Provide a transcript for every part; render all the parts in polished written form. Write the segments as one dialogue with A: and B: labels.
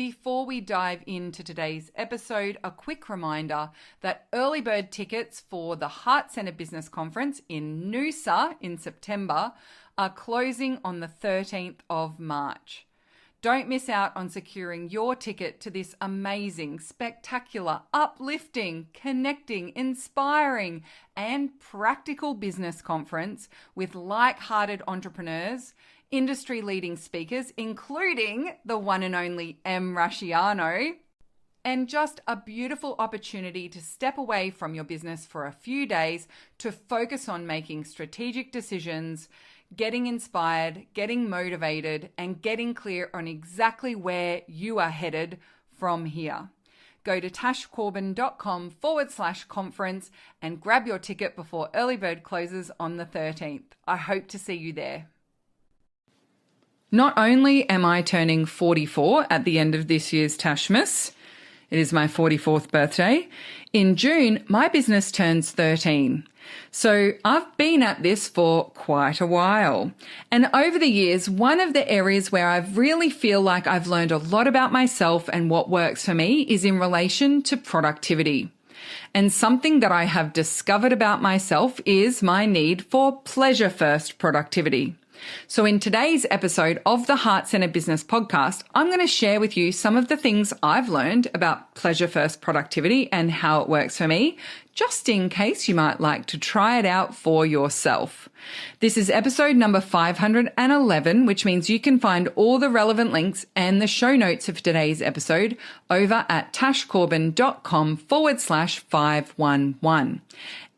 A: Before we dive into today's episode, a quick reminder that early bird tickets for the Heart Centre Business Conference in Noosa in September are closing on the 13th of March. Don't miss out on securing your ticket to this amazing, spectacular, uplifting, connecting, inspiring, and practical business conference with like-hearted entrepreneurs, industry-leading speakers, including the one and only M. Rasciano, and just a beautiful opportunity to step away from your business for a few days to focus on making strategic decisions, getting inspired, getting motivated, and getting clear on exactly where you are headed from here. Go to tashcorbin.com/conference and grab your ticket before early bird closes on the 13th. I hope to see you there. Not only am I turning 44 at the end of this year's Tashmas, it is my 44th birthday. In June, my business turns 13. So I've been at this for quite a while. And over the years, one of the areas where I really feel like I've learned a lot about myself and what works for me is in relation to productivity. And something that I have discovered about myself is my need for pleasure-first productivity. So in today's episode of the Heart Centre Business Podcast, I'm going to share with you some of the things I've learned about pleasure-first productivity and how it works for me, just in case you might like to try it out for yourself. This is episode number 511, which means you can find all the relevant links and the show notes of today's episode over at tashcorbin.com/511.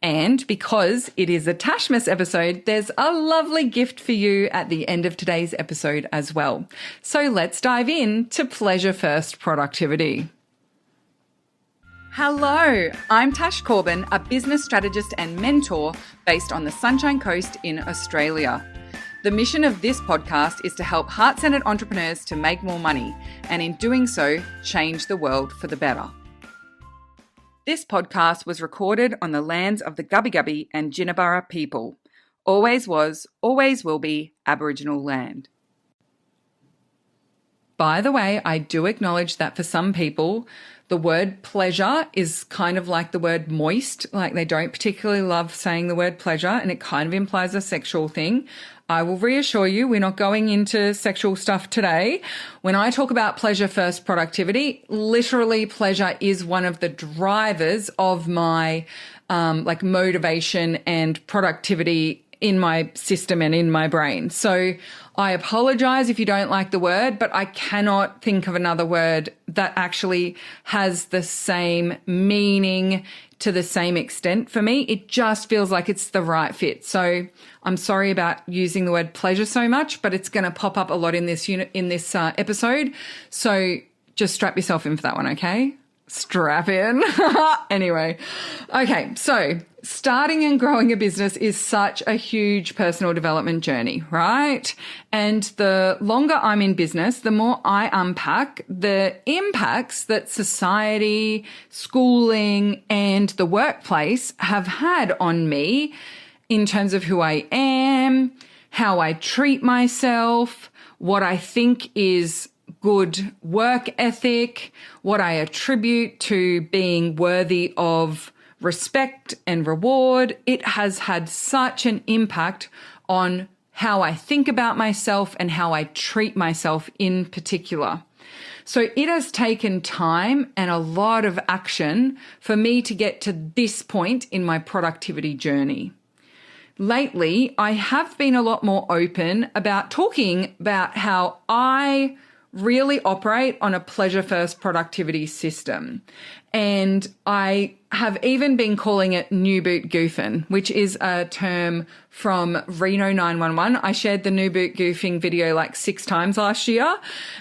A: And because it is a Tashmas episode, there's a lovely gift for you at the end of today's episode as well. So let's dive in to pleasure first productivity. Hello, I'm Tash Corbin, a business strategist and mentor based on the Sunshine Coast in Australia. The mission of this podcast is to help heart-centered entrepreneurs to make more money, and in doing so, change the world for the better. This podcast was recorded on the lands of the Gubbi Gubbi and Jinnaburra people. Always was, always will be Aboriginal land. By the way, I do acknowledge that for some people, the word pleasure is kind of like the word moist, like they don't particularly love saying the word pleasure, and it kind of implies a sexual thing. I will reassure you, we're not going into sexual stuff today. When I talk about pleasure first productivity, literally pleasure is one of the drivers of my motivation and productivity in my system and in my brain. So I apologize if you don't like the word, but I cannot think of another word that actually has the same meaning to the same extent for me. It just feels like it's the right fit. So I'm sorry about using the word pleasure so much, but it's going to pop up a lot in this episode. So just strap yourself in for that one, okay? Strap in. Anyway, okay, so starting and growing a business is such a huge personal development journey, right? And the longer I'm in business, the more I unpack the impacts that society, schooling, and the workplace have had on me in terms of who I am, how I treat myself, what I think is good work ethic, what I attribute to being worthy of respect and reward. It has had such an impact on how I think about myself and how I treat myself in particular. So it has taken time and a lot of action for me to get to this point in my productivity journey. Lately, I have been a lot more open about talking about how I really operate on a pleasure-first productivity system. And I have even been calling it new boot goofing, which is a term from Reno 911. I shared the new boot goofing video like 6 times last year.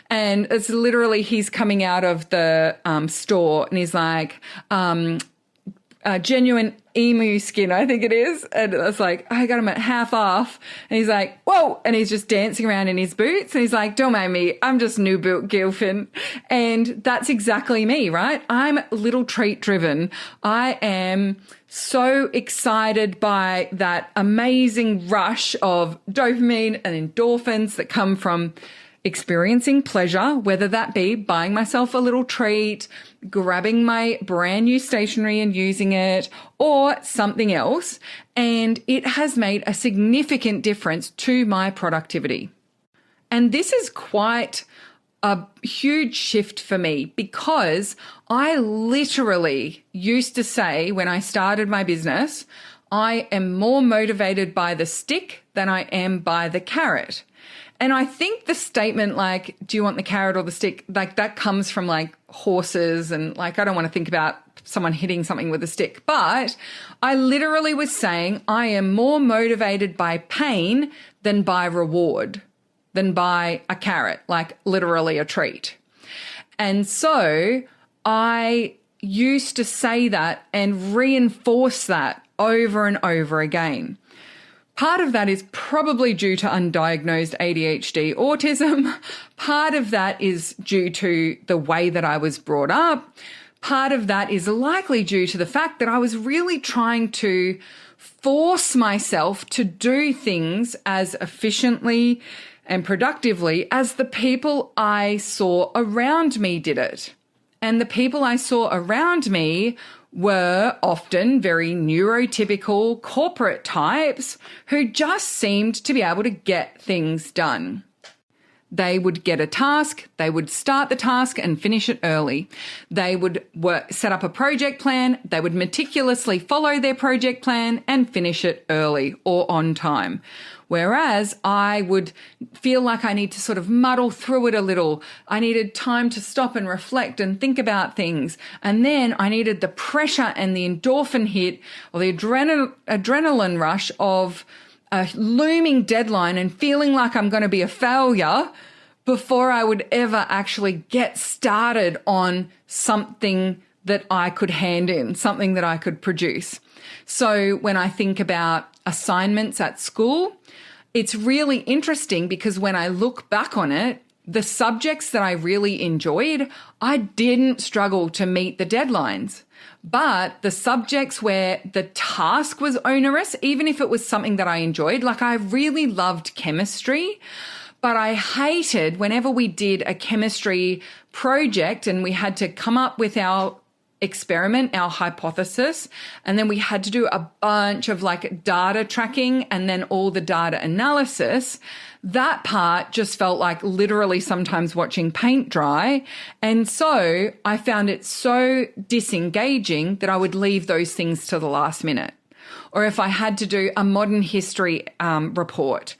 A: And it's literally he's coming out of the store and he's like, genuine emu skin, I think it is. And it's like, I got him at half off. And he's like, whoa. And he's just dancing around in his boots. And he's like, don't mind me. I'm just new boot gilfin. And that's exactly me, right? I'm little treat driven. I am so excited by that amazing rush of dopamine and endorphins that come from experiencing pleasure, whether that be buying myself a little treat, grabbing my brand new stationery and using it, or something else. And it has made a significant difference to my productivity. And this is quite a huge shift for me, because I literally used to say when I started my business, I am more motivated by the stick than I am by the carrot. And I think the statement like, do you want the carrot or the stick? Like that comes from like horses, and like, I don't want to think about someone hitting something with a stick, but I literally was saying I am more motivated by pain than by reward, than by a carrot, like literally a treat. And so I used to say that and reinforce that over and over again. Part of that is probably due to undiagnosed ADHD autism. Part of that is due to the way that I was brought up. Part of that is likely due to the fact that I was really trying to force myself to do things as efficiently and productively as the people I saw around me did it. And the people I saw around me were often very neurotypical corporate types who just seemed to be able to get things done. They would get a task, they would start the task and finish it early. They would set up a project plan, they would meticulously follow their project plan and finish it early or on time. Whereas I would feel like I need to sort of muddle through it a little. I needed time to stop and reflect and think about things. And then I needed the pressure and the endorphin hit, or the adrenaline rush of a looming deadline and feeling like I'm going to be a failure before I would ever actually get started on something that I could hand in, something that I could produce. So when I think about assignments at school, it's really interesting because when I look back on it, the subjects that I really enjoyed, I didn't struggle to meet the deadlines. But the subjects where the task was onerous, even if it was something that I enjoyed, like I really loved chemistry, but I hated whenever we did a chemistry project and we had to come up with our experiment, our hypothesis, and then we had to do a bunch of like data tracking and then all the data analysis. That part just felt like literally sometimes watching paint dry. And so I found it so disengaging that I would leave those things to the last minute. Or if I had to do a modern history report,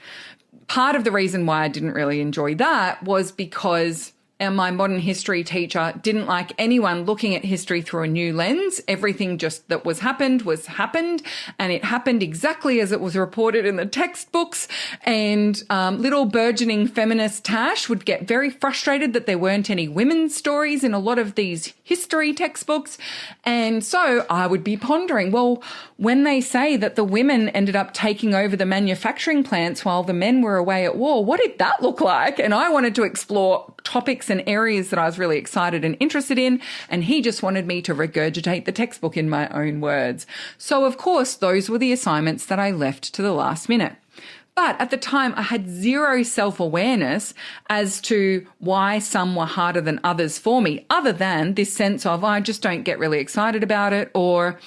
A: part of the reason why I didn't really enjoy that was because my modern history teacher didn't like anyone looking at history through a new lens. Everything just that happened, and it happened exactly as it was reported in the textbooks. And little burgeoning feminist Tash would get very frustrated that there weren't any women's stories in a lot of these history textbooks. And so I would be pondering, well, when they say that the women ended up taking over the manufacturing plants while the men were away at war, what did that look like? And I wanted to explore topics and areas that I was really excited and interested in, and he just wanted me to regurgitate the textbook in my own words. So, of course, those were the assignments that I left to the last minute. But at the time, I had zero self-awareness as to why some were harder than others for me, other than this sense of I just don't get really excited about it, or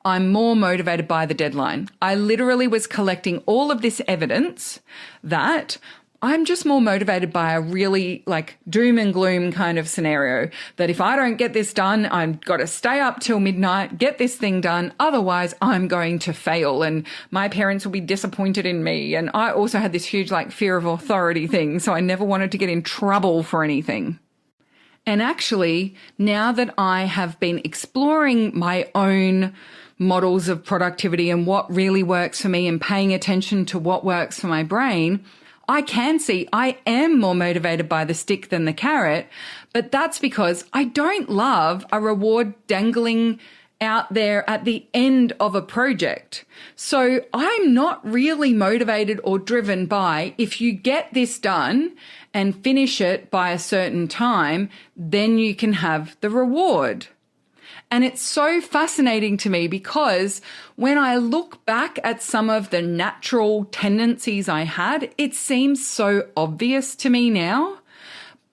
A: I'm more motivated by the deadline. I literally was collecting all of this evidence that I'm just more motivated by a really like doom and gloom kind of scenario, that if I don't get this done, I've got to stay up till midnight, get this thing done. Otherwise, I'm going to fail and my parents will be disappointed in me. And I also had this huge like fear of authority thing. So I never wanted to get in trouble for anything. And actually, now that I have been exploring my own models of productivity and what really works for me and paying attention to what works for my brain, I can see I am more motivated by the stick than the carrot, but that's because I don't love a reward dangling out there at the end of a project. So I'm not really motivated or driven by, if you get this done and finish it by a certain time, then you can have the reward. And it's so fascinating to me because when I look back at some of the natural tendencies I had, it seems so obvious to me now.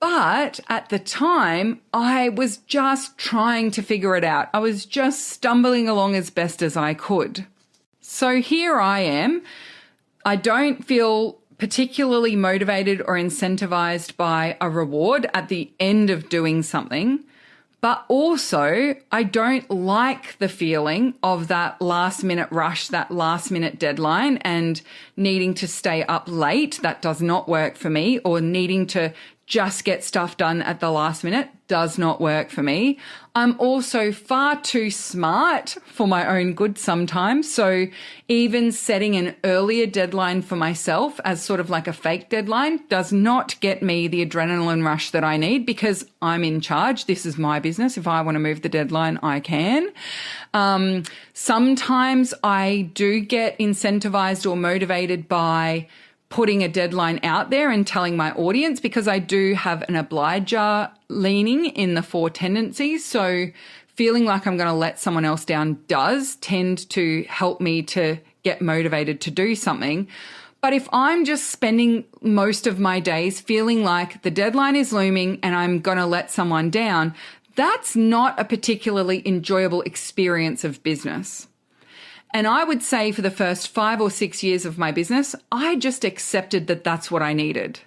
A: But at the time, I was just trying to figure it out. I was just stumbling along as best as I could. So here I am. I don't feel particularly motivated or incentivized by a reward at the end of doing something. But also, I don't like the feeling of that last minute rush, that last minute deadline, and needing to stay up late. That does not work for me, or needing to just get stuff done at the last minute does not work for me. I'm also far too smart for my own good sometimes. So even setting an earlier deadline for myself as sort of like a fake deadline does not get me the adrenaline rush that I need, because I'm in charge. This is my business. If I want to move the deadline, I can. Sometimes I do get incentivized or motivated by putting a deadline out there and telling my audience, because I do have an obliger leaning in the 4 tendencies. So feeling like I'm going to let someone else down does tend to help me to get motivated to do something. But if I'm just spending most of my days feeling like the deadline is looming and I'm going to let someone down, that's not a particularly enjoyable experience of business. And I would say for the first 5 or 6 years of my business, I just accepted that that's what I needed.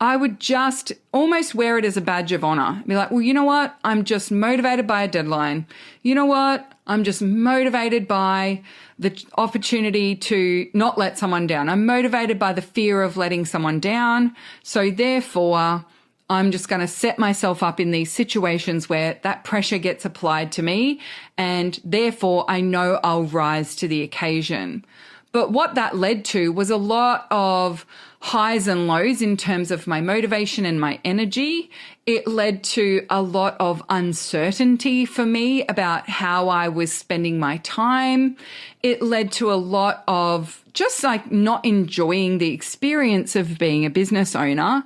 A: I would just almost wear it as a badge of honor. Be like, well, you know what? I'm just motivated by a deadline. You know what? I'm just motivated by the opportunity to not let someone down. I'm motivated by the fear of letting someone down. So therefore, I'm just going to set myself up in these situations where that pressure gets applied to me, and therefore I know I'll rise to the occasion. But what that led to was a lot of highs and lows in terms of my motivation and my energy. It led to a lot of uncertainty for me about how I was spending my time. It led to a lot of just like not enjoying the experience of being a business owner.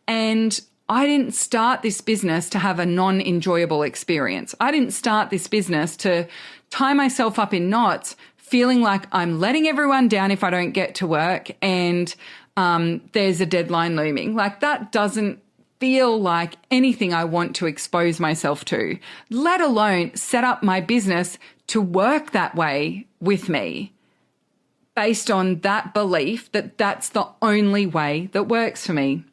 A: And I didn't start this business to have a non-enjoyable experience. I didn't start this business to tie myself up in knots, feeling like I'm letting everyone down if I don't get to work and there's a deadline looming. Like, that doesn't feel like anything I want to expose myself to, let alone set up my business to work that way with me, based on that belief that that's the only way that works for me.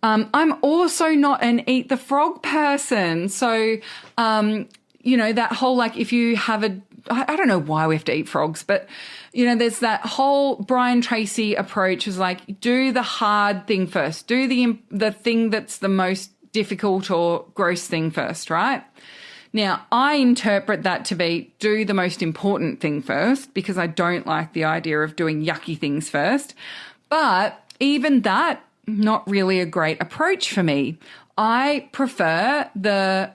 A: I'm also not an eat the frog person. So, that whole, like, if you have I don't know why we have to eat frogs, but, there's that whole Brian Tracy approach is like, do the hard thing first. Do the thing that's the most difficult or gross thing first, right? Now, I interpret that to be do the most important thing first, because I don't like the idea of doing yucky things first. But even that, not really a great approach for me. I prefer the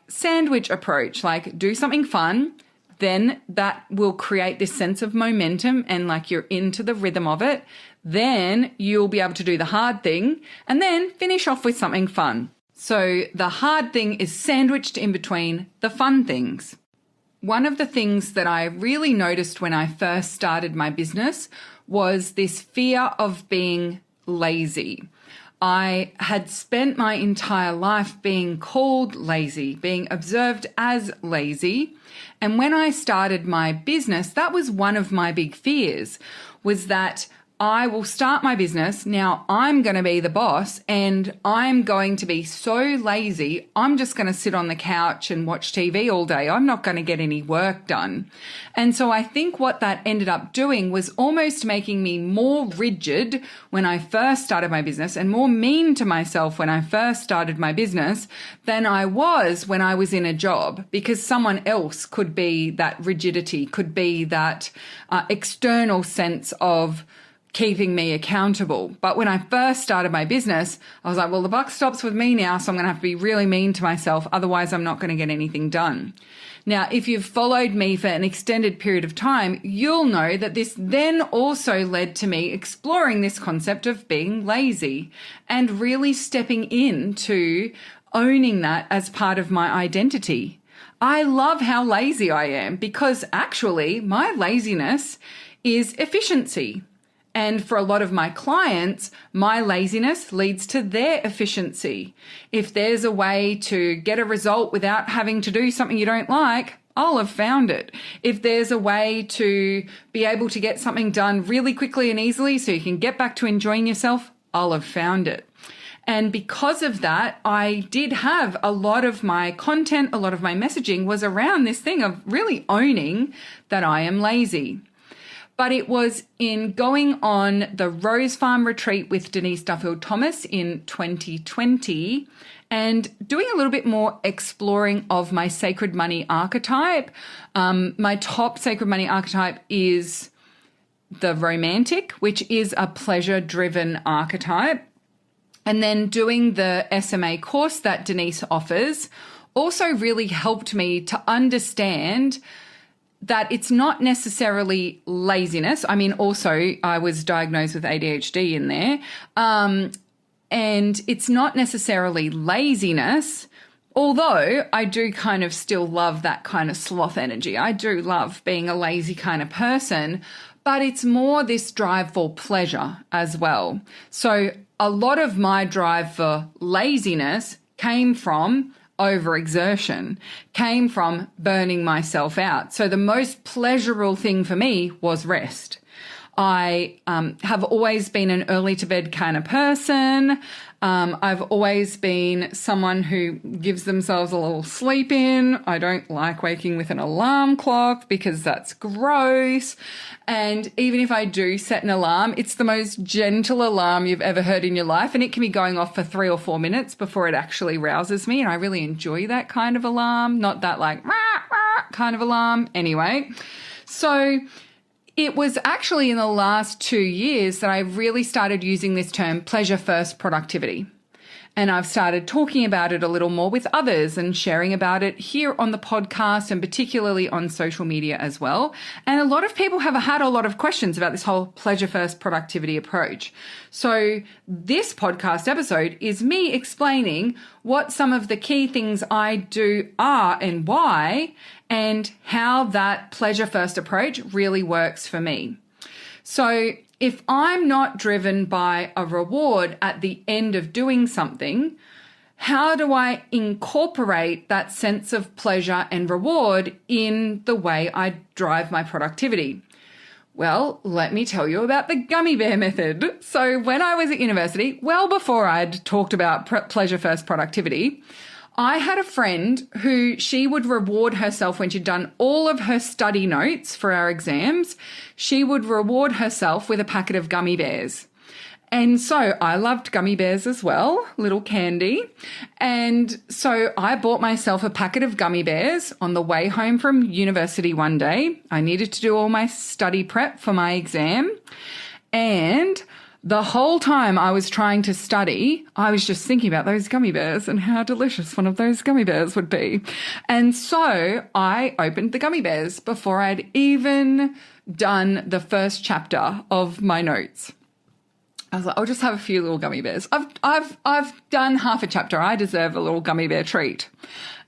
A: sandwich approach, like do something fun, then that will create this sense of momentum and like you're into the rhythm of it. Then you'll be able to do the hard thing and then finish off with something fun. So the hard thing is sandwiched in between the fun things. One of the things that I really noticed when I first started my business was this fear of being lazy. I had spent my entire life being called lazy, being observed as lazy. And when I started my business, that was one of my big fears, was that I will start my business. Now I'm going to be the boss and I'm going to be so lazy. I'm just going to sit on the couch and watch TV all day. I'm not going to get any work done. And so I think what that ended up doing was almost making me more rigid when I first started my business and more mean to myself when I first started my business than I was when I was in a job, because someone else could be that rigidity, could be that external sense of keeping me accountable. But when I first started my business, I was like, well, the buck stops with me now, so I'm going to have to be really mean to myself. Otherwise, I'm not going to get anything done. Now, if you've followed me for an extended period of time, you'll know that this then also led to me exploring this concept of being lazy and really stepping into owning that as part of my identity. I love how lazy I am, because actually my laziness is efficiency. And for a lot of my clients, my laziness leads to their efficiency. If there's a way to get a result without having to do something you don't like, I'll have found it. If there's a way to be able to get something done really quickly and easily so you can get back to enjoying yourself, I'll have found it. And because of that, I did have a lot of my content, a lot of my messaging was around this thing of really owning that I am lazy. But it was in going on the Rose Farm retreat with Denise Duffield-Thomas in 2020 and doing a little bit more exploring of my sacred money archetype. My top sacred money archetype is the romantic, which is a pleasure-driven archetype. And then doing the SMA course that Denise offers also really helped me to understand that it's not necessarily laziness. I mean, also I was diagnosed with ADHD in there. And it's not necessarily laziness, although I do kind of still love that kind of sloth energy. I do love being a lazy kind of person, but it's more this drive for pleasure as well. So a lot of my drive for laziness came from overexertion, came from burning myself out. So the most pleasurable thing for me was rest. I have always been an early to bed kind of person. I've always been someone who gives themselves a little sleep in. I don't like waking with an alarm clock because that's gross. And even if I do set an alarm, it's the most gentle alarm you've ever heard in your life. And it can be going off for 3 or 4 minutes before it actually rouses me. And I really enjoy that kind of alarm, not that like rah, rah kind of alarm. Anyway, so it was actually in the last 2 years that I really started using this term pleasure first productivity. And I've started talking about it a little more with others and sharing about it here on the podcast and particularly on social media as well. And a lot of people have had a lot of questions about this whole pleasure first productivity approach. So this podcast episode is me explaining what some of the key things I do are and why, and how that pleasure first approach really works for me. So if I'm not driven by a reward at the end of doing something, how do I incorporate that sense of pleasure and reward in the way I drive my productivity? Well, let me tell you about the gummy bear method. So when I was at university, well before I'd talked about pleasure first productivity, I had a friend who she would reward herself when she'd done all of her study notes for our exams. She would reward herself with a packet of gummy bears. And so I loved gummy bears as well, little candy. And so I bought myself a packet of gummy bears on the way home from university one day. I needed to do all my study prep for my exam. And the whole time I was trying to study, I was just thinking about those gummy bears and how delicious one of those gummy bears would be. And so I opened the gummy bears before I'd even done the first chapter of my notes. I was like, I'll just have a few little gummy bears. I've done half a chapter. I deserve a little gummy bear treat.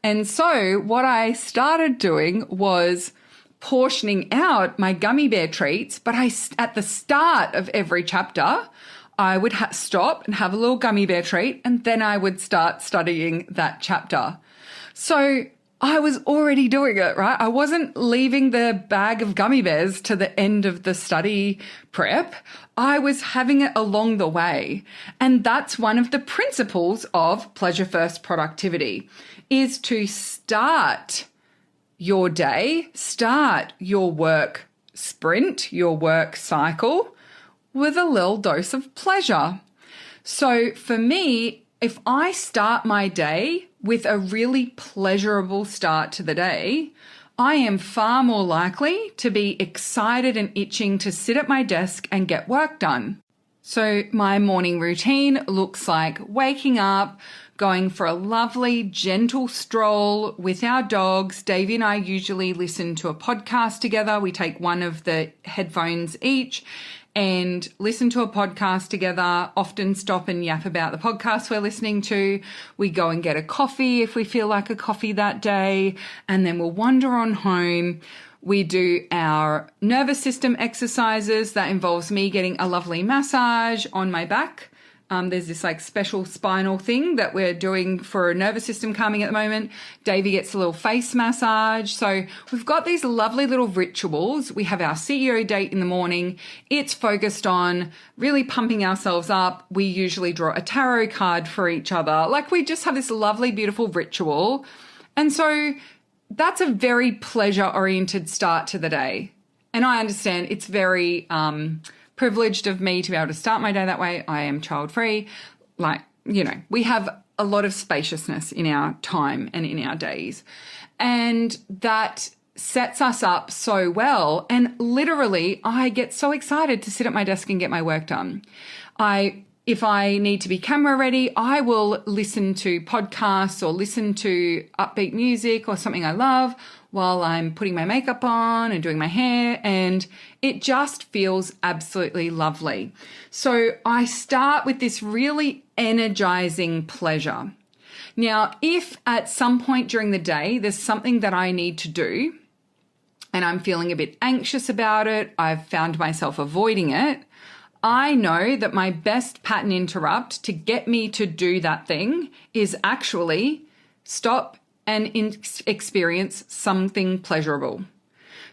A: And so what I started doing was portioning out my gummy bear treats, but at the start of every chapter, I would stop and have a little gummy bear treat, and then I would start studying that chapter. So I was already doing it, right? I wasn't leaving the bag of gummy bears to the end of the study prep. I was having it along the way. And that's one of the principles of pleasure first productivity, is to start your day, start your work sprint, your work cycle with a little dose of pleasure. So for me, if I start my day with a really pleasurable start to the day, I am far more likely to be excited and itching to sit at my desk and get work done. So my morning routine looks like waking up, going for a lovely, gentle stroll with our dogs. Davey and I usually listen to a podcast together. We take one of the headphones each and listen to a podcast together, often stop and yap about the podcast we're listening to. We go and get a coffee if we feel like a coffee that day, and then we'll wander on home. We do our nervous system exercises. That involves me getting a lovely massage on my back. There's this like special spinal thing that we're doing for nervous system calming at the moment. Davey gets a little face massage. So we've got these lovely little rituals. We have our CEO date in the morning. It's focused on really pumping ourselves up. We usually draw a tarot card for each other. Like we just have this lovely, beautiful ritual. And so that's a very pleasure-oriented start to the day. And I understand it's very privileged of me to be able to start my day that way. I am child-free. Like, you know, we have a lot of spaciousness in our time and in our days. And that sets us up so well. And literally, I get so excited to sit at my desk and get my work done. If I need to be camera ready, I will listen to podcasts or listen to upbeat music or something I love while I'm putting my makeup on and doing my hair, and it just feels absolutely lovely. So I start with this really energizing pleasure. Now, if at some point during the day there's something that I need to do and I'm feeling a bit anxious about it, I've found myself avoiding it, I know that my best pattern interrupt to get me to do that thing is actually stop and experience something pleasurable.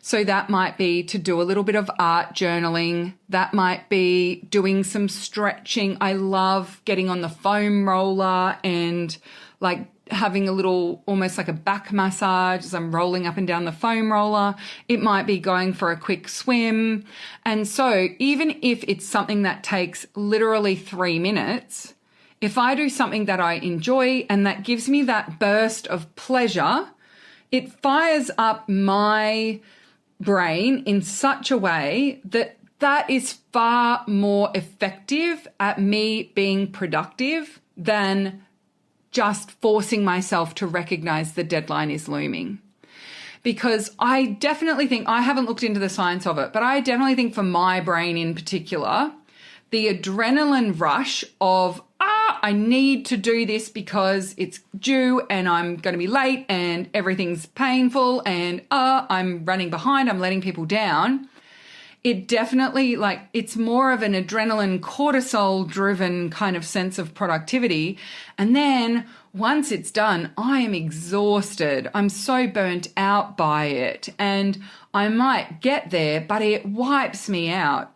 A: So that might be to do a little bit of art journaling. That might be doing some stretching. I love getting on the foam roller and like having a little, almost like a back massage as I'm rolling up and down the foam roller. It might be going for a quick swim. And so even if it's something that takes literally 3 minutes, if I do something that I enjoy and that gives me that burst of pleasure, it fires up my brain in such a way that that is far more effective at me being productive than just forcing myself to recognize the deadline is looming. Because I definitely think, I haven't looked into the science of it, but I definitely think for my brain in particular, the adrenaline rush of, I need to do this because it's due and I'm going to be late and everything's painful and I'm running behind, I'm letting people down. It definitely, like, it's more of an adrenaline cortisol driven kind of sense of productivity. And then once it's done, I am exhausted. I'm so burnt out by it and I might get there, but it wipes me out.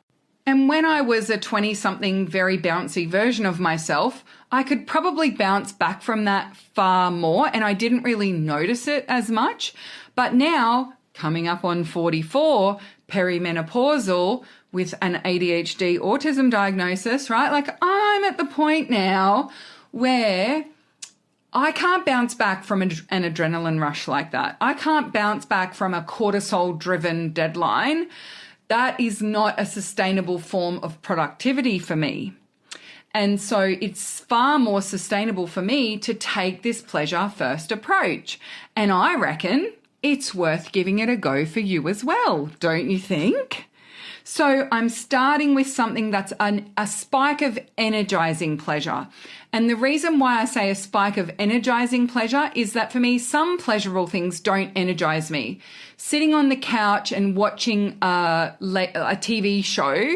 A: And when I was a 20-something very bouncy version of myself, I could probably bounce back from that far more and I didn't really notice it as much. But now, coming up on 44, perimenopausal with an ADHD autism diagnosis, right? Like I'm at the point now where I can't bounce back from an adrenaline rush like that. I can't bounce back from a cortisol-driven deadline. That is not a sustainable form of productivity for me. And so it's far more sustainable for me to take this pleasure first approach. And I reckon it's worth giving it a go for you as well, don't you think? So I'm starting with something that's a spike of energizing pleasure. And the reason why I say a spike of energizing pleasure is that for me, some pleasurable things don't energize me. Sitting on the couch and watching a TV show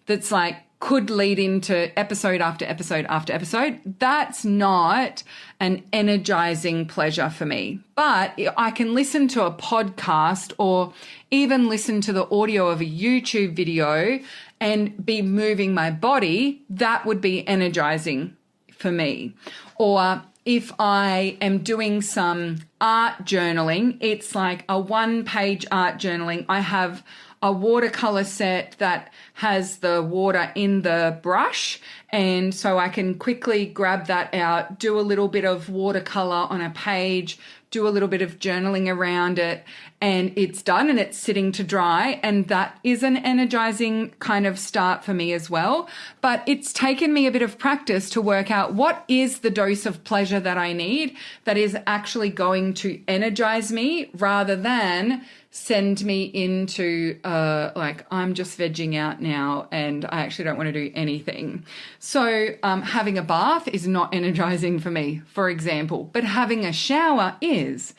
A: that's like could lead into episode after episode after episode, that's not an energizing pleasure for me. But I can listen to a podcast or even listen to the audio of a YouTube video and be moving my body. That would be energizing for me. Or if I am doing some art journaling, it's like a 1-page art journaling. I have a watercolor set that has the water in the brush, and so I can quickly grab that out, do a little bit of watercolor on a page, do a little bit of journaling around it, and it's done and it's sitting to dry. And that is an energizing kind of start for me as well. But it's taken me a bit of practice to work out what is the dose of pleasure that I need that is actually going to energize me rather than send me into like I'm just vegging out now and I actually don't want to do anything. So having a bath is not energizing for me, for example, but having a shower is.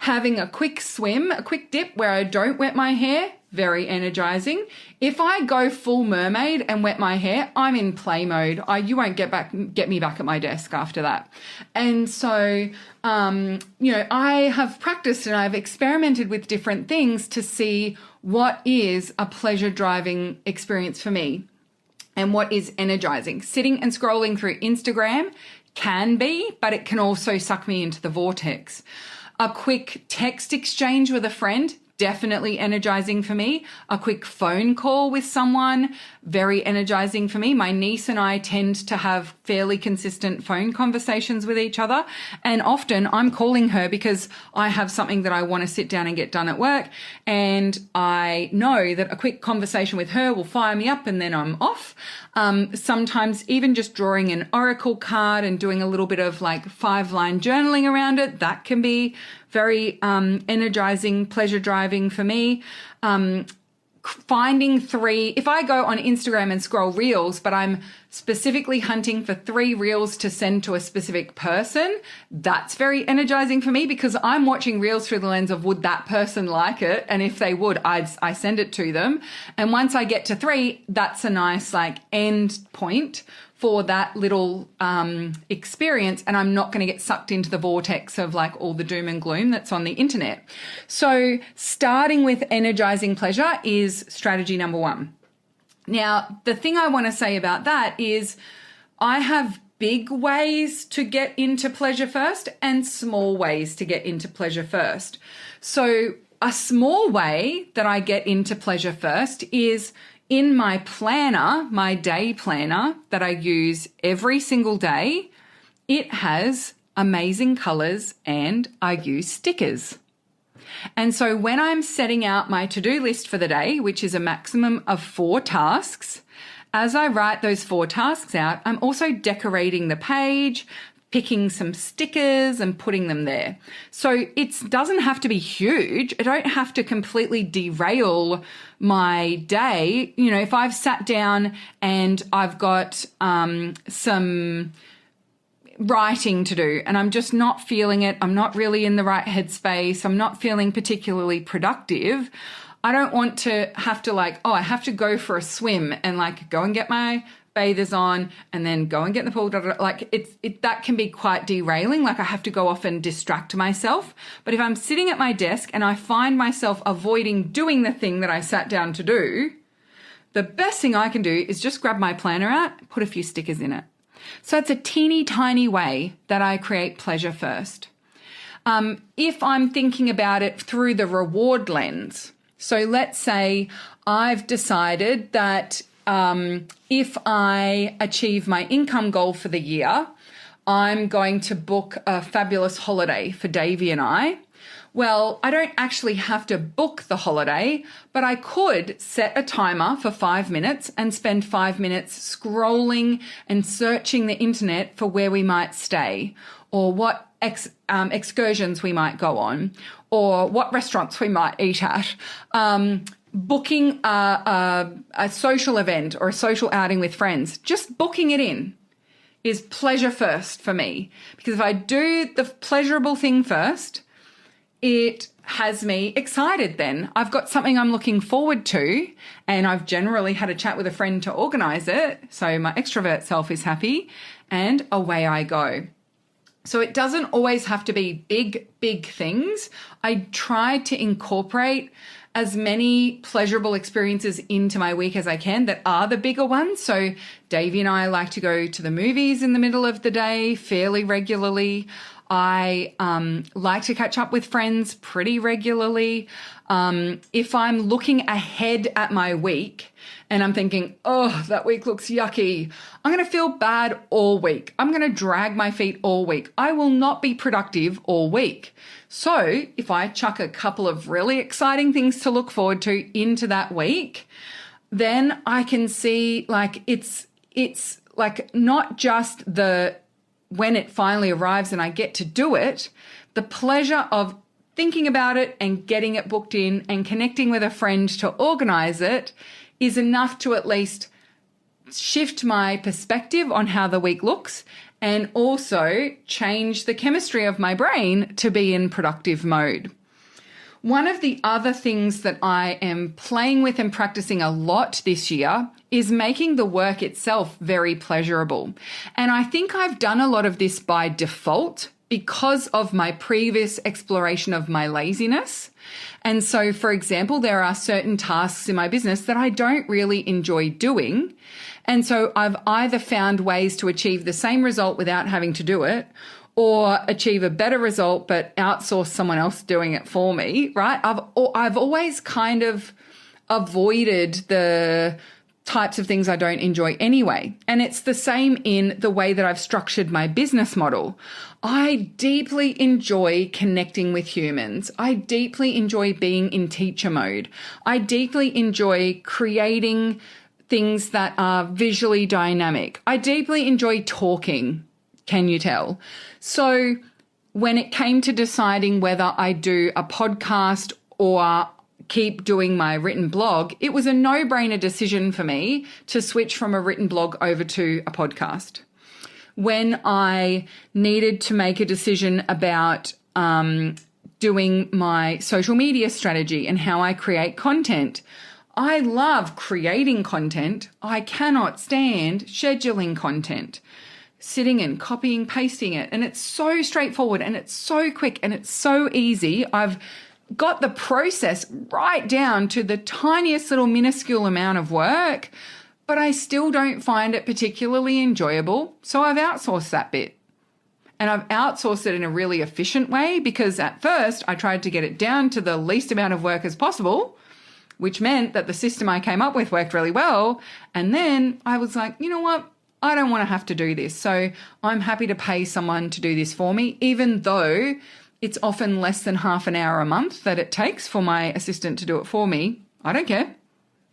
A: Having a quick swim, a quick dip where I don't wet my hair, very energizing. If I go full mermaid and wet my hair, I'm in play mode. You won't get me back at my desk after that. And so, I have practiced and I've experimented with different things to see what is a pleasure driving experience for me and what is energizing. Sitting and scrolling through Instagram can be, but it can also suck me into the vortex. A quick text exchange with a friend, definitely energizing for me. A quick phone call with someone, very energizing for me. My niece and I tend to have fairly consistent phone conversations with each other. And often I'm calling her because I have something that I want to sit down and get done at work. And I know that a quick conversation with her will fire me up and then I'm off. Sometimes even just drawing an oracle card and doing a little bit of like 5-line journaling around it, that can be very energizing, pleasure driving for me. Finding 3, if I go on Instagram and scroll reels, but I'm specifically hunting for 3 reels to send to a specific person, that's very energizing for me because I'm watching reels through the lens of would that person like it? And if they would, I send it to them. And once I get to 3, that's a nice like end point for that little experience, and I'm not going to get sucked into the vortex of like all the doom and gloom that's on the internet. So starting with energizing pleasure is strategy number 1. Now, the thing I want to say about that is I have big ways to get into pleasure first and small ways to get into pleasure first. So a small way that I get into pleasure first is in my planner, my day planner that I use every single day. It has amazing colors and I use stickers. And so when I'm setting out my to-do list for the day, which is a maximum of 4 tasks, as I write those 4 tasks out, I'm also decorating the page, picking some stickers and putting them there. So it doesn't have to be huge. I don't have to completely derail my day. You know, if I've sat down and I've got some writing to do and I'm just not feeling it, I'm not really in the right headspace, I'm not feeling particularly productive, I don't want to have to I have to go for a swim and like go and get my bathers on and then go and get in the pool. That can be quite derailing. Like I have to go off and distract myself. But if I'm sitting at my desk and I find myself avoiding doing the thing that I sat down to do, the best thing I can do is just grab my planner out, put a few stickers in it. So it's a teeny tiny way that I create pleasure first. If I'm thinking about it through the reward lens, so let's say I've decided that if I achieve my income goal for the year, I'm going to book a fabulous holiday for Davey and I. Well, I don't actually have to book the holiday, but I could set a timer for 5 minutes and spend 5 minutes scrolling and searching the internet for where we might stay or what excursions we might go on or what restaurants we might eat at. Booking a social event or a social outing with friends, just booking it in is pleasure first for me. Because if I do the pleasurable thing first, it has me excited then. I've got something I'm looking forward to and I've generally had a chat with a friend to organize it. So my extrovert self is happy and away I go. So it doesn't always have to be big things. I try to incorporate as many pleasurable experiences into my week as I can that are the bigger ones. So Davey and I like to go to the movies in the middle of the day fairly regularly. I like to catch up with friends pretty regularly. If I'm looking ahead at my week and I'm thinking, oh, that week looks yucky, I'm going to feel bad all week. I'm going to drag my feet all week. I will not be productive all week. So if I chuck a couple of really exciting things to look forward to into that week, then I can see like it's like not just the when it finally arrives and I get to do it, the pleasure of thinking about it and getting it booked in and connecting with a friend to organize it is enough to at least shift my perspective on how the week looks and also change the chemistry of my brain to be in productive mode. One of the other things that I am playing with and practicing a lot this year is making the work itself very pleasurable. And I think I've done a lot of this by default because of my previous exploration of my laziness. And so, for example, there are certain tasks in my business that I don't really enjoy doing. And so I've either found ways to achieve the same result without having to do it, or achieve a better result but outsource someone else doing it for me, right? I've always kind of avoided the types of things I don't enjoy anyway. And it's the same in the way that I've structured my business model. I deeply enjoy connecting with humans. I deeply enjoy being in teacher mode. I deeply enjoy creating things that are visually dynamic. I deeply enjoy talking. Can you tell? So when it came to deciding whether I do a podcast or keep doing my written blog, it was a no-brainer decision for me to switch from a written blog over to a podcast. When I needed to make a decision about doing my social media strategy and how I create content, I love creating content. I cannot stand scheduling content, sitting and copying, pasting it. And it's so straightforward and it's so quick and it's so easy. I've got the process right down to the tiniest little minuscule amount of work, but I still don't find it particularly enjoyable. So I've outsourced that bit. And I've outsourced it in a really efficient way because at first I tried to get it down to the least amount of work as possible, which meant that the system I came up with worked really well. And then I was like, you know what? I don't want to have to do this. So I'm happy to pay someone to do this for me, even though it's often less than half an hour a month that it takes for my assistant to do it for me. I don't care.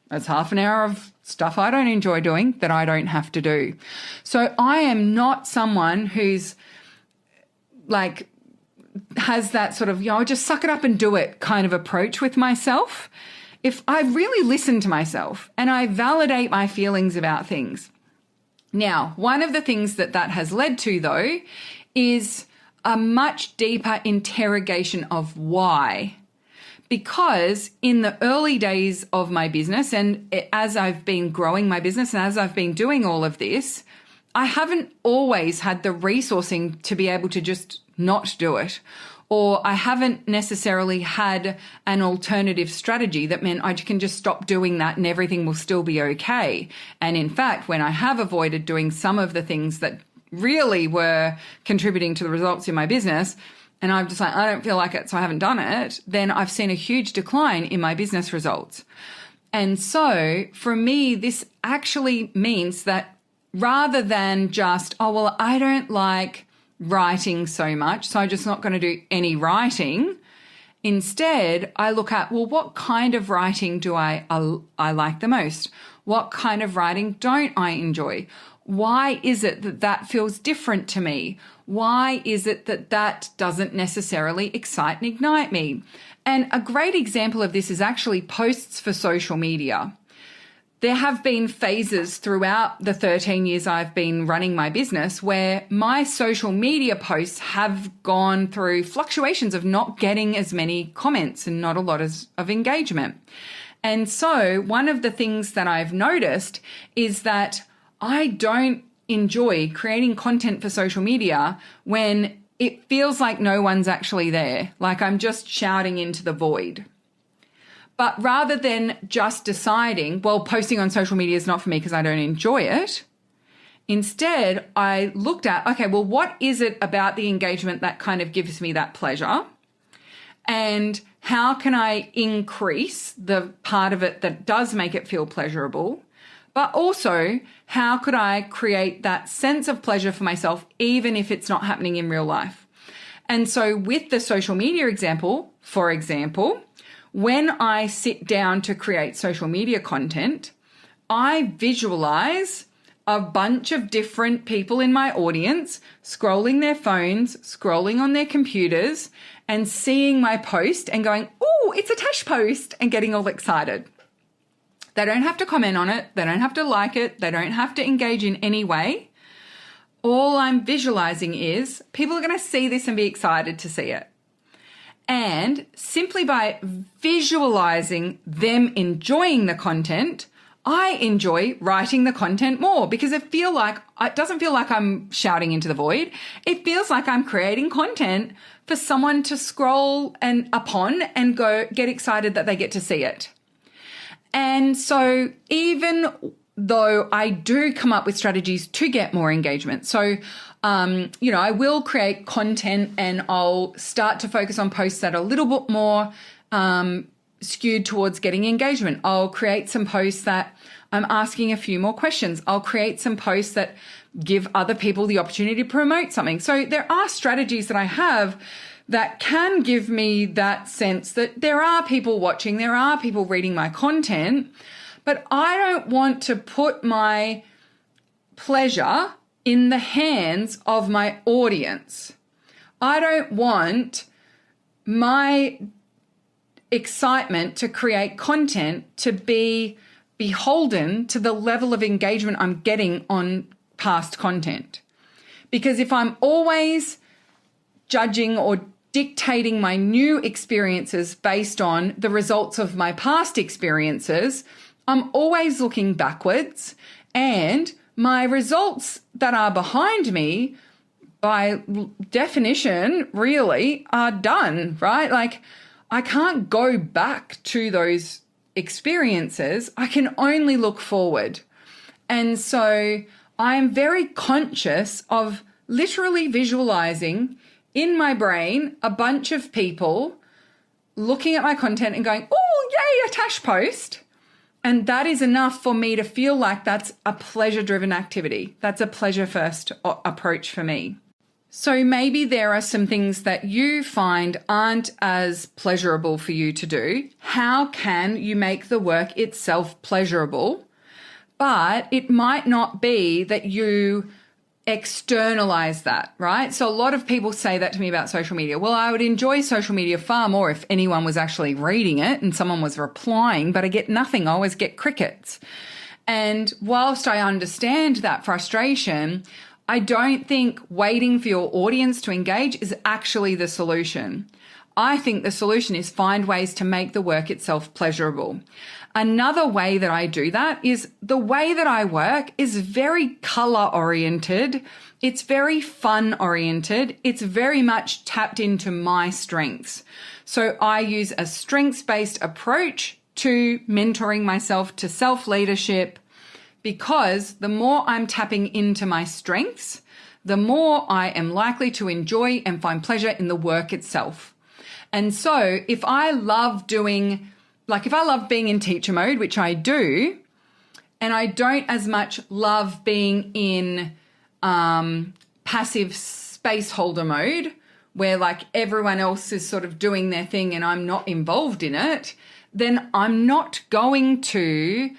A: That's half an hour of stuff I don't enjoy doing that I don't have to do. So I am not someone who's like has that sort of, just suck it up and do it kind of approach with myself. If I really listen to myself and I validate my feelings about things. Now, one of the things that has led to, though, is a much deeper interrogation of why. Because in the early days of my business and as I've been growing my business and as I've been doing all of this, I haven't always had the resourcing to be able to just not do it. Or I haven't necessarily had an alternative strategy that meant I can just stop doing that and everything will still be okay. And in fact, when I have avoided doing some of the things that really were contributing to the results in my business, and I'm just like, I don't feel like it, so I haven't done it, then I've seen a huge decline in my business results. And so for me, this actually means that rather than just, I don't like writing so much, so I'm just not going to do any writing. Instead, I look at, what kind of writing do I like the most? What kind of writing don't I enjoy? Why is it that feels different to me? Why is it that doesn't necessarily excite and ignite me? And a great example of this is actually posts for social media. There have been phases throughout the 13 years I've been running my business where my social media posts have gone through fluctuations of not getting as many comments and not a lot of engagement. And so one of the things that I've noticed is that I don't enjoy creating content for social media when it feels like no one's actually there, like I'm just shouting into the void. But rather than just deciding, posting on social media is not for me because I don't enjoy it, instead I looked at, what is it about the engagement that kind of gives me that pleasure? And how can I increase the part of it that does make it feel pleasurable? But also, how could I create that sense of pleasure for myself, even if it's not happening in real life? And so with the social media example, for example, when I sit down to create social media content, I visualize a bunch of different people in my audience scrolling their phones, scrolling on their computers, and seeing my post and going, "Oh, it's a Tash post," and getting all excited. They don't have to comment on it. They don't have to like it. They don't have to engage in any way. all I'm visualizing is people are going to see this and be excited to see it. And simply by visualizing them enjoying the content, I enjoy writing the content more because it doesn't feel like I'm shouting into the void. It feels like I'm creating content for someone to scroll upon and go get excited that they get to see it. And so even though I do come up with strategies to get more engagement. So, I will create content and I'll start to focus on posts that are a little bit more skewed towards getting engagement. I'll create some posts that I'm asking a few more questions. I'll create some posts that give other people the opportunity to promote something. So there are strategies that I have that can give me that sense that there are people watching, there are people reading my content, but I don't want to put my pleasure in the hands of my audience. I don't want my excitement to create content to be beholden to the level of engagement I'm getting on past content. Because if I'm always judging or dictating my new experiences based on the results of my past experiences, I'm always looking backwards, and my results that are behind me, by definition, really are done, right? Like, I can't go back to those experiences. I can only look forward. And so I am very conscious of literally visualizing in my brain a bunch of people looking at my content and going, oh, yay, a Tash post. And that is enough for me to feel like that's a pleasure-driven activity. That's a pleasure-first approach for me. So maybe there are some things that you find aren't as pleasurable for you to do. How can you make the work itself pleasurable? But it might not be that you externalize that, right? So a lot of people say that to me about social media. Well, I would enjoy social media far more if anyone was actually reading it and someone was replying, but I get nothing. I always get crickets. And whilst I understand that frustration, I don't think waiting for your audience to engage is actually the solution. I think the solution is find ways to make the work itself pleasurable. Another way that I do that is the way that I work is very color oriented. It's very fun oriented. It's very much tapped into my strengths. So I use a strengths-based approach to mentoring myself, to self-leadership, because the more I'm tapping into my strengths, the more I am likely to enjoy and find pleasure in the work itself. And so if I love being in teacher mode, which I do, and I don't as much love being in passive space holder mode, where like everyone else is sort of doing their thing and I'm not involved in it, then I'm not going to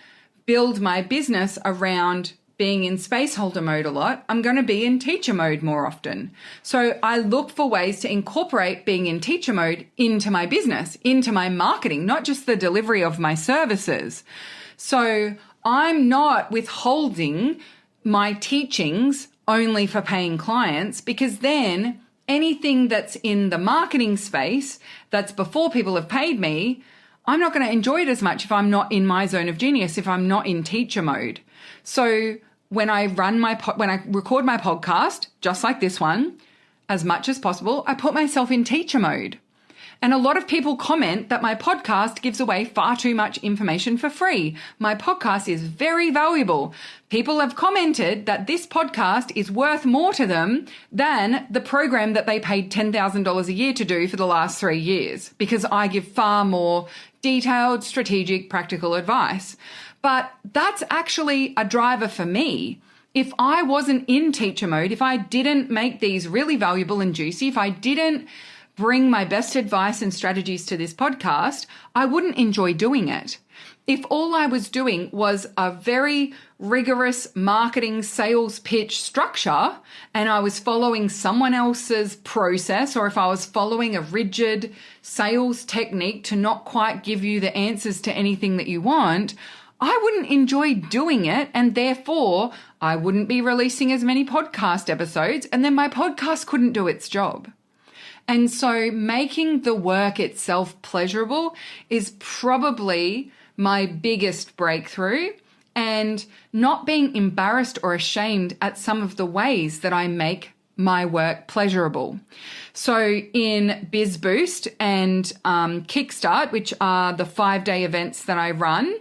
A: build my business around being in space holder mode a lot. I'm going to be in teacher mode more often. So I look for ways to incorporate being in teacher mode into my business, into my marketing, not just the delivery of my services. So I'm not withholding my teachings only for paying clients, because then anything that's in the marketing space that's before people have paid me, I'm not going to enjoy it as much if I'm not in my zone of genius, if I'm not in teacher mode. So when I record my podcast, just like this one, as much as possible, I put myself in teacher mode. And a lot of people comment that my podcast gives away far too much information for free. My podcast is very valuable. People have commented that this podcast is worth more to them than the program that they paid $10,000 a year to do for the last 3 years, because I give far more detailed, strategic, practical advice. But that's actually a driver for me. If I wasn't in teacher mode, if I didn't make these really valuable and juicy, if I didn't bring my best advice and strategies to this podcast, I wouldn't enjoy doing it. If all I was doing was a very rigorous marketing sales pitch structure and I was following someone else's process, or if I was following a rigid sales technique to not quite give you the answers to anything that you want, I wouldn't enjoy doing it, and therefore I wouldn't be releasing as many podcast episodes, and then my podcast couldn't do its job. And so making the work itself pleasurable is probably my biggest breakthrough, and not being embarrassed or ashamed at some of the ways that I make my work pleasurable. So in Biz Boost and Kickstart, which are the 5-day events that I run,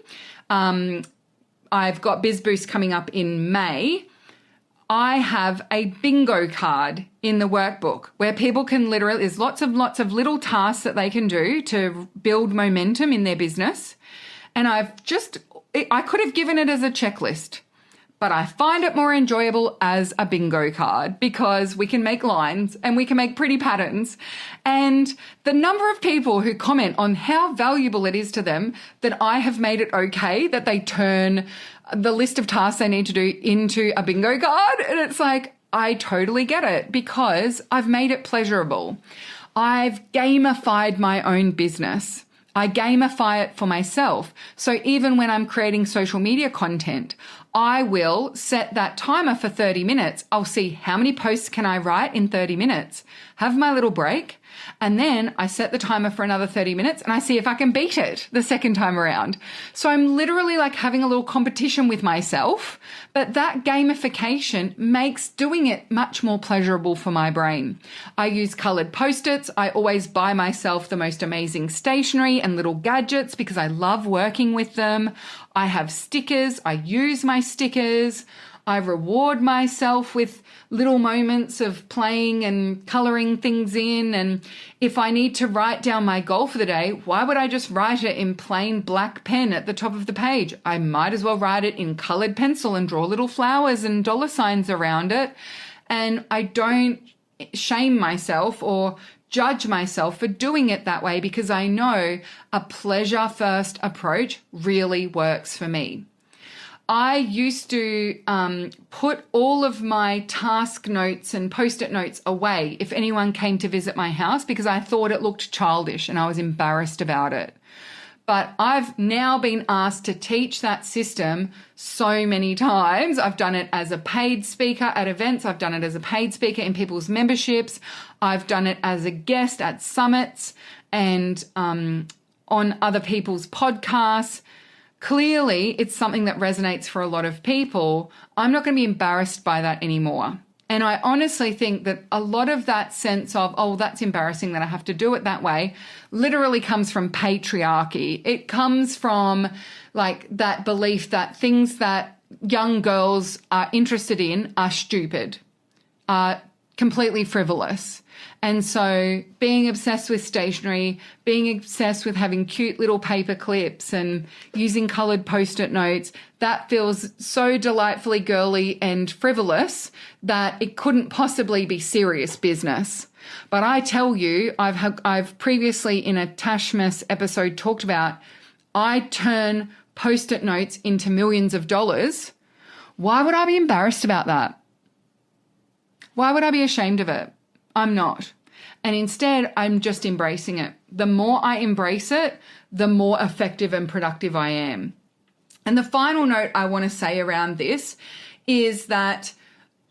A: I've got Biz Boost coming up in May. I have a bingo card in the workbook where people can literally, there's lots of little tasks that they can do to build momentum in their business. And I could have given it as a checklist, but I find it more enjoyable as a bingo card because we can make lines and we can make pretty patterns. And the number of people who comment on how valuable it is to them that I have made it okay that they turn the list of tasks they need to do into a bingo card. And it's like, I totally get it because I've made it pleasurable. I've gamified my own business. I gamify it for myself. So even when I'm creating social media content, I will set that timer for 30 minutes. I'll see how many posts can I write in 30 minutes, have my little break, and then I set the timer for another 30 minutes and I see if I can beat it the second time around. So I'm literally like having a little competition with myself, but that gamification makes doing it much more pleasurable for my brain. I use colored Post-its. I always buy myself the most amazing stationery and little gadgets because I love working with them. I have stickers. I use my stickers. I reward myself with little moments of playing and coloring things in. And if I need to write down my goal for the day, why would I just write it in plain black pen at the top of the page? I might as well write it in colored pencil and draw little flowers and dollar signs around it. And I don't shame myself or judge myself for doing it that way because I know a pleasure first approach really works for me. I used to put all of my task notes and Post-it notes away if anyone came to visit my house because I thought it looked childish and I was embarrassed about it. But I've now been asked to teach that system so many times. I've done it as a paid speaker at events. I've done it as a paid speaker in people's memberships. I've done it as a guest at summits and on other people's podcasts. Clearly, it's something that resonates for a lot of people. I'm not going to be embarrassed by that anymore. And I honestly think that a lot of that sense of, oh, that's embarrassing that I have to do it that way, literally comes from patriarchy. It comes from like that belief that things that young girls are interested in are stupid, are completely frivolous. And so being obsessed with stationery, being obsessed with having cute little paper clips and using colored Post-it notes, that feels so delightfully girly and frivolous that it couldn't possibly be serious business. But I tell you, I've previously in a Tashmas episode talked about, I turn Post-it notes into millions of dollars. Why would I be embarrassed about that? Why would I be ashamed of it? I'm not. And instead, I'm just embracing it. The more I embrace it, the more effective and productive I am. And the final note I want to say around this is that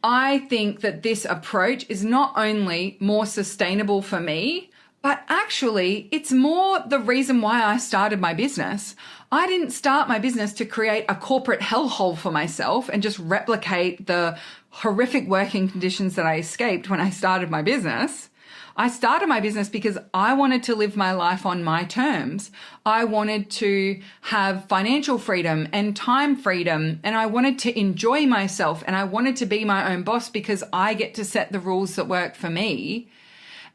A: I think that this approach is not only more sustainable for me, but actually it's more the reason why I started my business. I didn't start my business to create a corporate hellhole for myself and just replicate the horrific working conditions that I escaped when I started my business. I started my business because I wanted to live my life on my terms. I wanted to have financial freedom and time freedom, and I wanted to enjoy myself, and I wanted to be my own boss because I get to set the rules that work for me.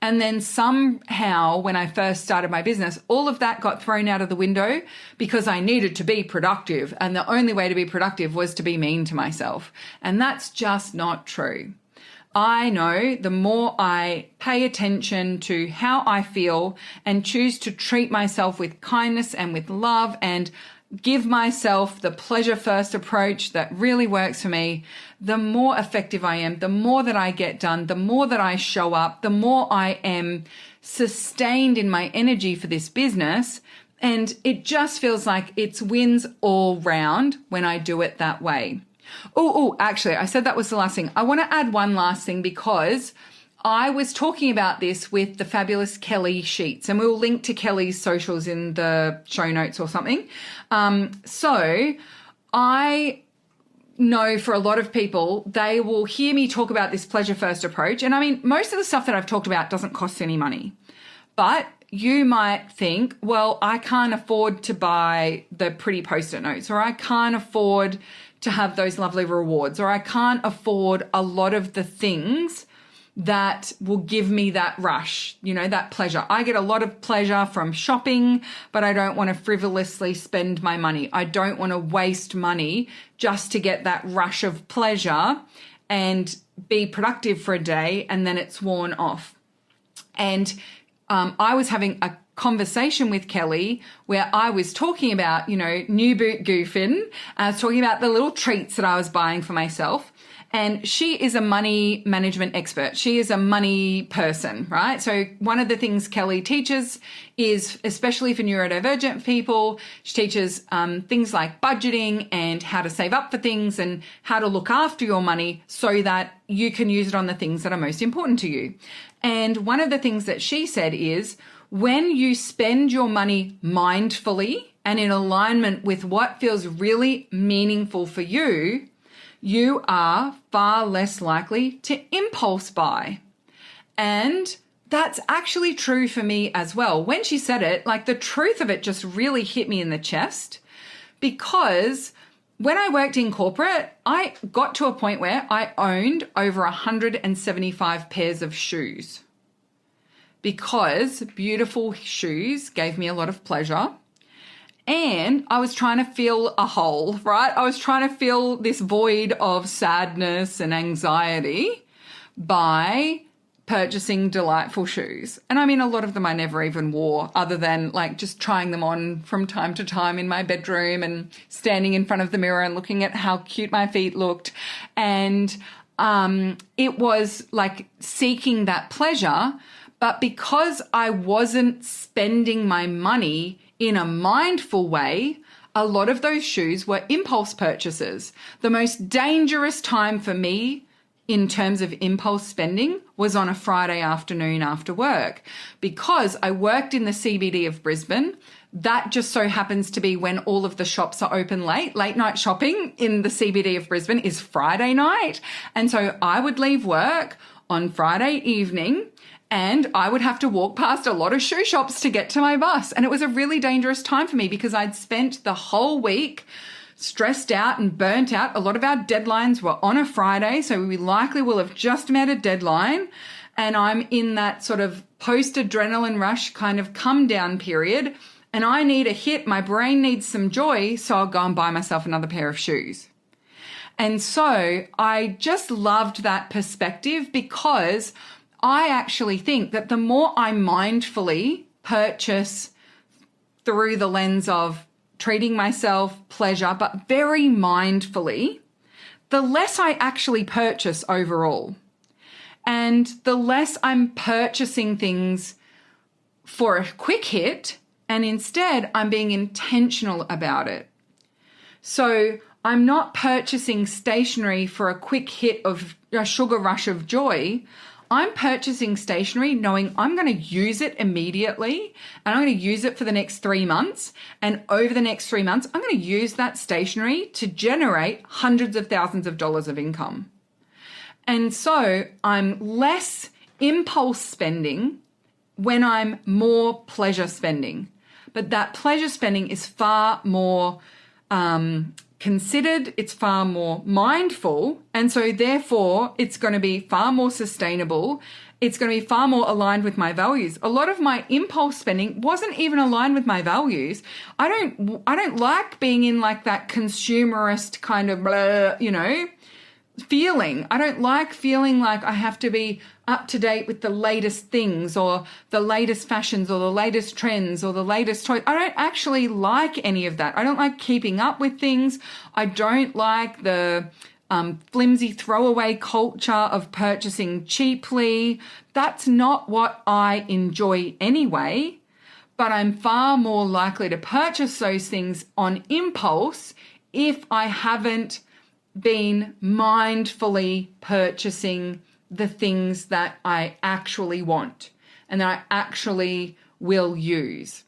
A: And then somehow, when I first started my business, all of that got thrown out of the window because I needed to be productive. And the only way to be productive was to be mean to myself. And that's just not true. I know the more I pay attention to how I feel and choose to treat myself with kindness and with love and give myself the pleasure first approach that really works for me, the more effective I am, the more that I get done, the more that I show up, the more I am sustained in my energy for this business. And it just feels like it's wins all round when I do it that way. Actually, I said that was the last thing. I want to add one last thing because I was talking about this with the fabulous Kelly Sheets, and we'll link to Kelly's socials in the show notes or something. So I know for a lot of people, they will hear me talk about this pleasure first approach. And I mean, most of the stuff that I've talked about doesn't cost any money, but you might think, well, I can't afford to buy the pretty Post-it notes, or I can't afford to have those lovely rewards, or I can't afford a lot of the things that will give me that rush, that pleasure. I get a lot of pleasure from shopping, but I don't want to frivolously spend my money. I don't want to waste money just to get that rush of pleasure and be productive for a day and then it's worn off. And I was having a conversation with Kelly where I was talking about, new boot goofing. I was talking about the little treats that I was buying for myself. And she is a money management expert. She is a money person, right? So one of the things Kelly teaches is, especially for neurodivergent people, she teaches things like budgeting and how to save up for things and how to look after your money so that you can use it on the things that are most important to you. And one of the things that she said is, when you spend your money mindfully and in alignment with what feels really meaningful for you, you are far less likely to impulse buy. And that's actually true for me as well. When she said it, like the truth of it just really hit me in the chest, because when I worked in corporate, I got to a point where I owned over 175 pairs of shoes, because beautiful shoes gave me a lot of pleasure. And I was trying to fill a hole, right? I was trying to fill this void of sadness and anxiety by purchasing delightful shoes. And I mean, a lot of them I never even wore, other than like just trying them on from time to time in my bedroom and standing in front of the mirror and looking at how cute my feet looked. And it was like seeking that pleasure. But because I wasn't spending my money in a mindful way, a lot of those shoes were impulse purchases. The most dangerous time for me in terms of impulse spending was on a Friday afternoon after work, because I worked in the CBD of Brisbane. That just so happens to be when all of the shops are open late. Late night shopping in the CBD of Brisbane is Friday night. And so I would leave work on Friday evening and I would have to walk past a lot of shoe shops to get to my bus. And it was a really dangerous time for me because I'd spent the whole week stressed out and burnt out. A lot of our deadlines were on a Friday, so we likely will have just met a deadline. And I'm in that sort of post-adrenaline rush kind of come down period. And I need a hit. My brain needs some joy, so I'll go and buy myself another pair of shoes. And so I just loved that perspective, because I actually think that the more I mindfully purchase through the lens of treating myself, pleasure, but very mindfully, the less I actually purchase overall. And the less I'm purchasing things for a quick hit, and instead I'm being intentional about it. So I'm not purchasing stationery for a quick hit of a sugar rush of joy. I'm purchasing stationery knowing I'm going to use it immediately, and I'm going to use it for the next 3 months. And over the next 3 months, I'm going to use that stationery to generate hundreds of thousands of dollars of income. And so I'm less impulse spending when I'm more pleasure spending. But that pleasure spending is far more considered, it's far more mindful, and so therefore it's going to be far more sustainable. It's going to be far more aligned with my values. A lot of my impulse spending wasn't even aligned with my values. I don't like being in like that consumerist kind of blah, feeling. I don't like feeling like I have to be up to date with the latest things or the latest fashions or the latest trends or the latest toys. I don't actually like any of that. I don't like keeping up with things. I don't like the flimsy throwaway culture of purchasing cheaply. That's not what I enjoy anyway. but I'm far more likely to purchase those things on impulse if I haven't been mindfully purchasing the things that I actually want and that I actually will use.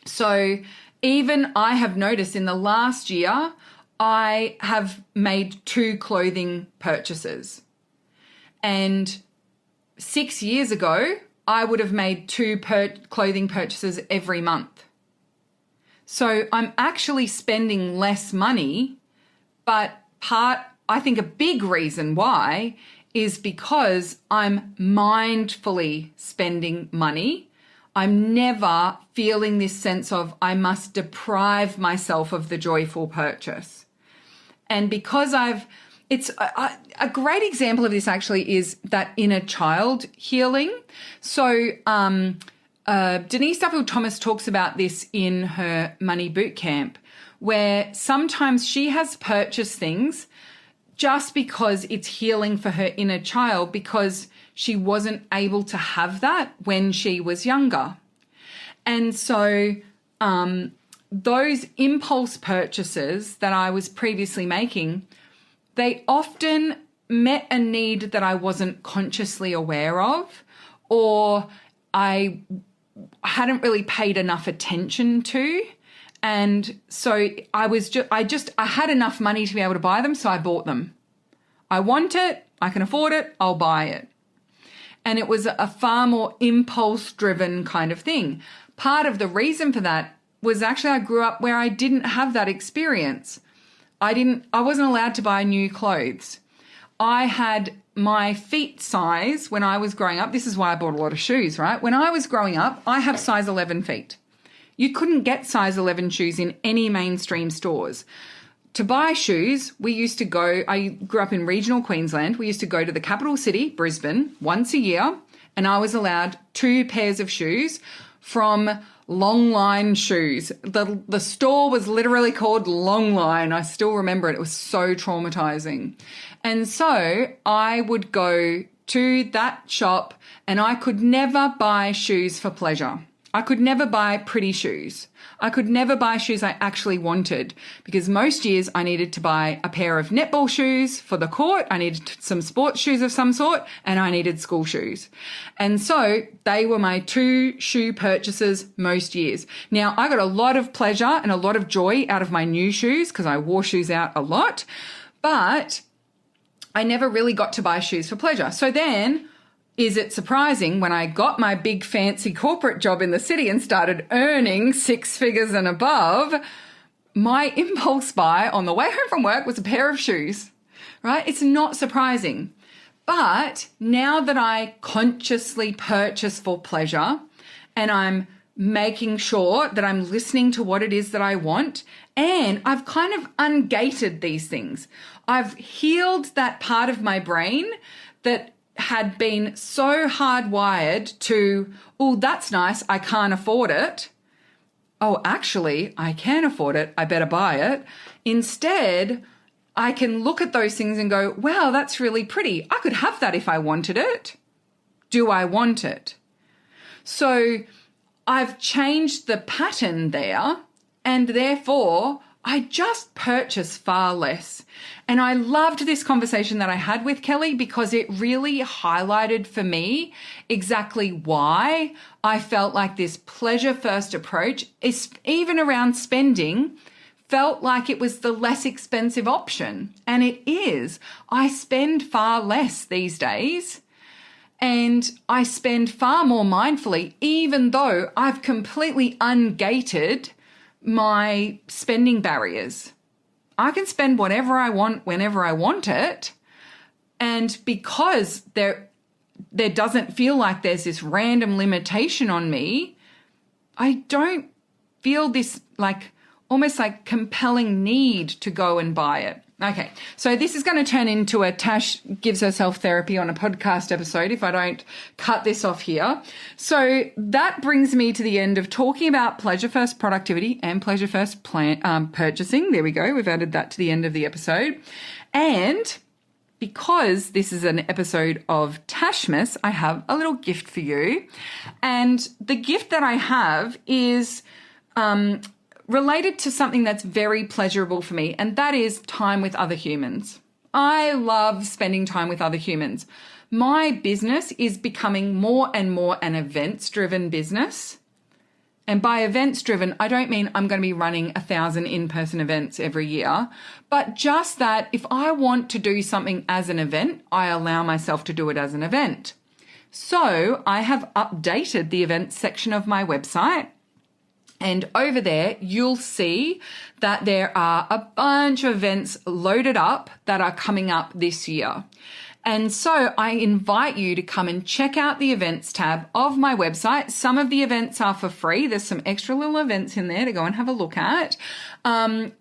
A: So even I have noticed in the last year, I have made 2 clothing purchases. And 6 years ago, I would have made 2 clothing purchases every month. So I'm actually spending less money, but I think a big reason why is because I'm mindfully spending money. I'm never feeling this sense of I must deprive myself of the joyful purchase. And because it's a great example of this actually is that inner child healing. So Denise Duffield Thomas talks about this in her Money Bootcamp, where sometimes she has purchased things just because it's healing for her inner child because she wasn't able to have that when she was younger. And so those impulse purchases that I was previously making, they often met a need that I wasn't consciously aware of, or I hadn't really paid enough attention to. And so I had enough money to be able to buy them, so I bought them. I want it, I can afford it, I'll buy it. And it was a far more impulse-driven kind of thing. Part of the reason for that was actually I grew up where I didn't have that experience. I wasn't allowed to buy new clothes. I had my feet size when I was growing up. This is why I bought a lot of shoes, right? When I was growing up, I have size 11 feet. You couldn't get size 11 shoes in any mainstream stores. To buy shoes, I grew up in regional Queensland. We used to go to the capital city, Brisbane, once a year, and I was allowed 2 pairs of shoes from Longline Shoes. The store was literally called Longline. I still remember it. It was so traumatizing. And so I would go to that shop and I could never buy shoes for pleasure. I could never buy pretty shoes. I could never buy shoes I actually wanted because most years I needed to buy a pair of netball shoes for the court. I needed some sports shoes of some sort and I needed school shoes. And so they were my 2 shoe purchases most years. Now I got a lot of pleasure and a lot of joy out of my new shoes because I wore shoes out a lot, but I never really got to buy shoes for pleasure. So then, is it surprising when I got my big fancy corporate job in the city and started earning 6 figures and above, my impulse buy on the way home from work was a pair of shoes, right? It's not surprising. But now that I consciously purchase for pleasure and I'm making sure that I'm listening to what it is that I want, and I've kind of ungated these things. I've healed that part of my brain that had been so hardwired to, oh, that's nice, I can't afford it. Oh, actually, I can afford it, I better buy it. Instead, I can look at those things and go, wow, that's really pretty. I could have that if I wanted it. Do I want it? So I've changed the pattern there, and therefore I just purchase far less. And I loved this conversation that I had with Kelly because it really highlighted for me exactly why I felt like this pleasure first approach, even around spending, felt like it was the less expensive option. And it is. I spend far less these days. And I spend far more mindfully, even though I've completely ungated my spending barriers. I can spend whatever I want whenever I want it. And because there doesn't feel like there's this random limitation on me, I don't feel this almost like compelling need to go and buy it. Okay, so this is going to turn into a Tash gives herself therapy on a podcast episode if I don't cut this off here. So that brings me to the end of talking about pleasure first productivity and pleasure first purchasing. There we go. We've added that to the end of the episode. And because this is an episode of Tashmas, I have a little gift for you. And the gift that I have is related to something that's very pleasurable for me, and that is time with other humans. I love spending time with other humans. My business is becoming more and more an events-driven business. And by events driven, I don't mean I'm going to be running 1,000 in-person events every year, but just that if I want to do something as an event, I allow myself to do it as an event. So I have updated the events section of my website. And over there, you'll see that there are a bunch of events loaded up that are coming up this year. And so I invite you to come and check out the events tab of my website. Some of the events are for free. There's some extra little events in there to go and have a look at.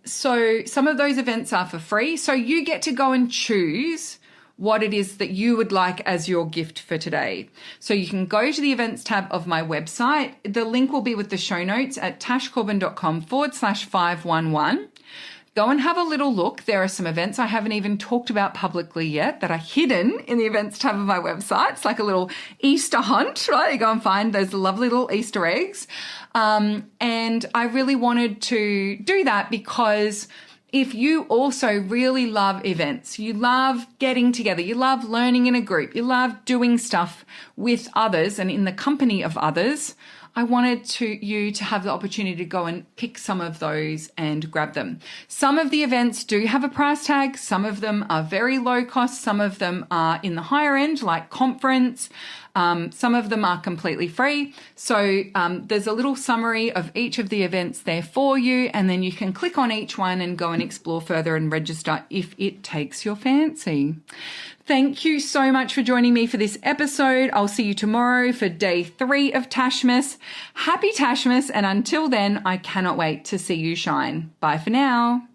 A: So some of those events are for free. So you get to go and choose what it is that you would like as your gift for today. So you can go to the events tab of my website. The link will be with the show notes at tashcorbin.com/511. Go and have a little look. There are some events I haven't even talked about publicly yet that are hidden in the events tab of my website. It's like a little Easter hunt, right? You go and find those lovely little Easter eggs. And I really wanted to do that because if you also really love events, you love getting together, you love learning in a group, you love doing stuff with others and in the company of others, I wanted you to have the opportunity to go and pick some of those and grab them. Some of the events do have a price tag. Some of them are very low cost. Some of them are in the higher end, like conference. Some of them are completely free. So there's a little summary of each of the events there for you, and then you can click on each one and go and explore further and register if it takes your fancy. Thank you so much for joining me for this episode. I'll see you tomorrow for day 3 of Tashmas. Happy Tashmas, and until then, I cannot wait to see you shine. Bye for now.